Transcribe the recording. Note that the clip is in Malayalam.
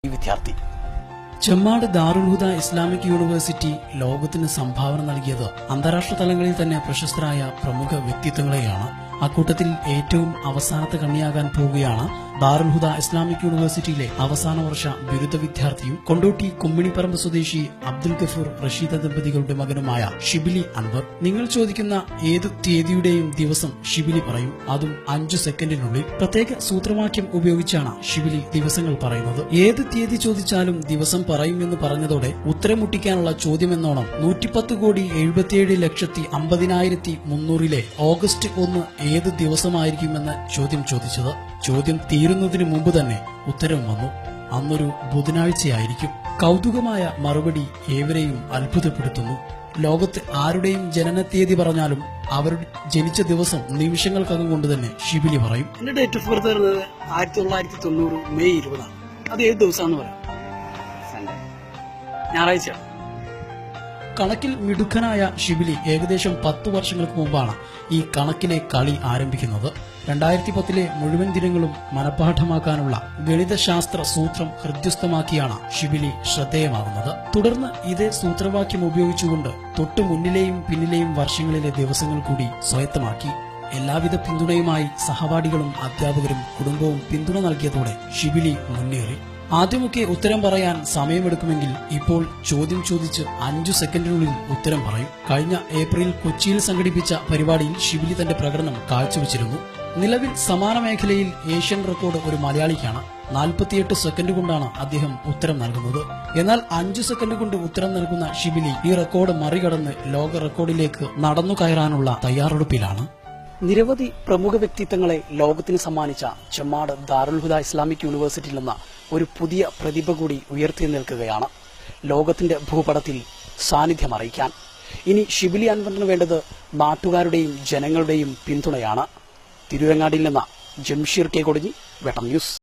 വിദ്യാർത്ഥി. ചെമ്മാട് ദാറുൽ ഹുദ ഇസ്ലാമിക് യൂണിവേഴ്സിറ്റി ലോകത്തിന് സംഭാവന നൽകിയത് അന്താരാഷ്ട്ര തലങ്ങളിൽ തന്നെ പ്രശസ്തരായ പ്രമുഖ വ്യക്തിത്വങ്ങളെയാണ്. അക്കൂട്ടത്തിൽ ഏറ്റവും അവസാനത്തെ കണ്ണിയാകാൻ പോവുകയാണ് ദാറുൽ ഹുദ ഇസ്ലാമിക് യൂണിവേഴ്സിറ്റിയിലെ അവസാന വർഷ ബിരുദ വിദ്യാർത്ഥിയും കൊണ്ടോട്ടി കുമ്മിണിപ്പറമ്പ് സ്വദേശി അബ്ദുൽ ഗഫൂർ റഷീദ ദമ്പതികളുടെ മകനുമായ ഷിബിലി അൻവർ. നിങ്ങൾ ചോദിക്കുന്ന ഏത് തീയതിയുടെയും ദിവസം ഷിബിലി പറയും, അതും 5 സെക്കൻഡിനുള്ളിൽ. പ്രത്യേക സൂത്രവാക്യം ഉപയോഗിച്ചാണ് ഷിബിലി ദിവസങ്ങൾ പറയുന്നത്. ഏത് തീയതി ചോദിച്ചാലും ദിവസം പറയുമെന്ന് പറഞ്ഞതോടെ ഉത്തരം മുട്ടിക്കാനുള്ള ചോദ്യമെന്നോണം 110,77,50,300 ഓഗസ്റ്റ് 1 ഏത് ദിവസമായിരിക്കുമെന്ന് ചോദ്യം ചോദിച്ചത്. ചോദ്യം തീരുന്നതിന് മുമ്പ് തന്നെ ഉത്തരം വന്നു. അന്നൊരു ബുധനാഴ്ചയായിരിക്കും. കൗതുകമായ മറുപടി ഏവരെയും അത്ഭുതപ്പെടുത്തുന്നു. ലോകത്ത് ആരുടെയും ജനന തീയതി പറഞ്ഞാലും അവരുടെ ജനിച്ച ദിവസം നിമിഷങ്ങൾക്കകം കൊണ്ട് തന്നെ ഷിബിലി പറയും. എന്റെ ഡേറ്റ് ഓഫ് ബർത്ത് വരുന്നത് 1990 മെയ് 20. അത് ഏത് ദിവസമാണെന്ന് പറയാം? ഞായറാഴ്ച. കണക്കിൽ മിടുക്കനായ ഷിബിലി ഏകദേശം 10 വർഷങ്ങൾക്ക് മുമ്പാണ് ഈ കണക്കിലെ കളി ആരംഭിക്കുന്നത്. 2010 മുഴുവൻ ദിനങ്ങളും മനഃപാഠമാക്കാനുള്ള ഗണിതശാസ്ത്ര സൂത്രം ഹൃദ്യസ്ഥമാക്കിയാണ് ഷിബിലി ശ്രദ്ധേയമാകുന്നത്. തുടർന്ന് ഇതേ സൂത്രവാക്യം ഉപയോഗിച്ചുകൊണ്ട് തൊട്ടു മുന്നിലെയും പിന്നിലെയും വർഷങ്ങളിലെ ദിവസങ്ങൾ കൂടി സ്വായത്തമാക്കി. എല്ലാവിധ പിന്തുണയുമായി സഹപാഠികളും അധ്യാപകരും കുടുംബവും പിന്തുണ നൽകിയതോടെ ഷിബിലി മുന്നേറി. ആദ്യമൊക്കെ ഉത്തരം പറയാൻ സമയമെടുക്കുമെങ്കിൽ ഇപ്പോൾ ചോദ്യം ചോദിച്ച് 5 സെക്കൻഡിനുള്ളിൽ ഉത്തരം പറയും. കഴിഞ്ഞ ഏപ്രിൽ കൊച്ചിയിൽ സംഘടിപ്പിച്ച പരിപാടിയിൽ ഷിബിലി തന്റെ പ്രകടനം കാഴ്ചവെച്ചിരുന്നു. നിലവിൽ സമാന മേഖലയിൽ ഏഷ്യൻ റെക്കോർഡ് ഒരു മലയാളിക്കാണ്. 48 സെക്കൻഡ് കൊണ്ടാണ് അദ്ദേഹം ഉത്തരം നൽകുന്നത്. എന്നാൽ 5 സെക്കൻഡ് കൊണ്ട് ഉത്തരം നൽകുന്ന ഷിബിലി ഈ റെക്കോർഡ് മറികടന്ന് ലോക റെക്കോർഡിലേക്ക് നടന്നു കയറാനുള്ള തയ്യാറെടുപ്പിലാണ്. നിരവധി പ്രമുഖ വ്യക്തിത്വങ്ങളെ ലോകത്തിന് സമ്മാനിച്ച ചെമ്മാട് ദാറുൽ ഹുദ ഇസ്ലാമിക് യൂണിവേഴ്സിറ്റിയിൽ നിന്ന് ഒരു പുതിയ പ്രതിഭ കൂടി ഉയർത്തി നിൽക്കുകയാണ് ലോകത്തിന്റെ ഭൂപടത്തിൽ സാന്നിധ്യം അറിയിക്കാൻ. ഇനി ഷിബിലി അൻവറിന് വേണ്ടത് നാട്ടുകാരുടെയും ജനങ്ങളുടെയും പിന്തുണയാണ്. തിരുവങ്ങാടിയിൽ നിന്ന് ജംഷീർ കെ കൊടിഞ്ഞി, വെട്ടം ന്യൂസ്.